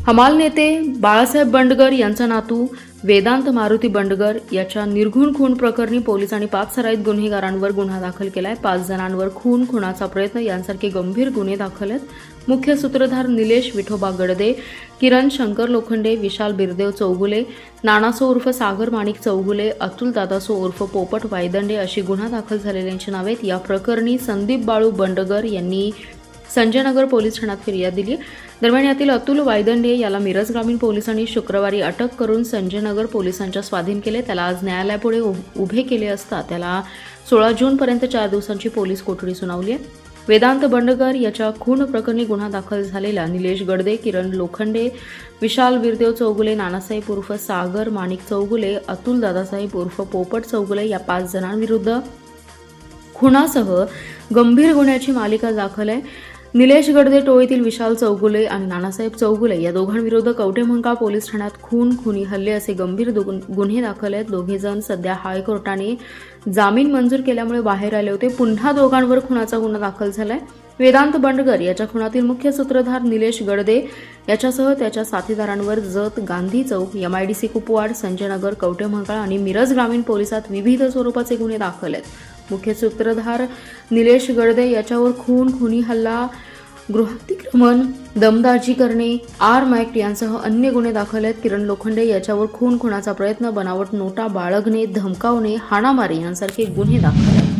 हमाल नेते बाळासाहेब बंडगर यांचा नातू वेदांत मारुती बंडगर याच्या निर्घुण खून प्रकरणी पोलिसांनी 5 सराईत गुन्हेगारांवर गुन्हा दाखल केलाय। 5 जणांवर खून, खुनाचा प्रयत्न यांसारखे गंभीर गुन्हे दाखल आहेत। मुख्य सूत्रधार निलेश विठोबा गडदे, किरण शंकर लोखंडे, विशाल बिरदेव चौगुले, नानासो उर्फ सागर माणिक चौगुले, अतुल दादासो उर्फ पोपट वायदंडे अशी गुन्हा दाखल झालेल्यांची नावे आहेत। या प्रकरणी संदीप बाळू बंडगर यांनी संजयनगर पोलीस ठाण्यात फिर्याद दिली। दरम्यान यातील अतुल वायदंडे याला मिरज ग्रामीण पोलिसांनी शुक्रवारी अटक करून संजयनगर पोलिसांच्या स्वाधीन केले। त्याला आज न्यायालयापुढे उभे केले असता त्याला 16 जूनपर्यंत 4 दिवसांची पोलीस कोठडी सुनावली आहे। वेदांत बंडगर याच्या खून प्रकरणी गुन्हा दाखल झालेला निलेश गडदे, किरण लोखंडे, विशाल बिरदेव चौगुले, नानासाहेब उर्फ सागर माणिक चौगुले, अतुल दादासाहेब उर्फ पोपट चौगुले या 5 जणांविरुद्ध खुनासह गंभीर गुन्ह्याची मालिका दाखल आहे। निलेश गडदे टोळीतील विशाल चौगुले आणि नानासाहेब चौगुले या दोघांविरुद्ध कवठेमहांकाळ पोलीस ठाण्यात खून, खुनी हल्ले असे गंभीर गुन्हे दाखल आहेत। दोघे जण सध्या हायकोर्टाने जामीन मंजूर केल्यामुळे बाहेर आले होते। पुन्हा दोघांवर खुनाचा गुन्हा दाखल झालाय। वेदांत बंडगर याच्या खुनातील मुख्य सूत्रधार निलेश गडदे याच्यासह त्याच्या साथीदारांवर जत, गांधी चौक, MIDC कुपवाड, संजयनगर, कवठेमहांकाळ आणि मिरज ग्रामीण पोलिसात विविध स्वरूपाचे गुन्हे दाखल आहेत। मुख्य सूत्रधार निलेश गडदे याच्यावर खून, खुनी हल्ला, गृहातिक्रमण, दमदाजी करणे, आर्म ॲक्ट यांसह अन्य गुन्हे दाखल आहेत। किरण लोखंडे याच्यावर खून, खुनाचा प्रयत्न, बनावट नोटा बाळगणे, धमकावणे, हाणामारी यांसारखे गुन्हे दाखल आहेत।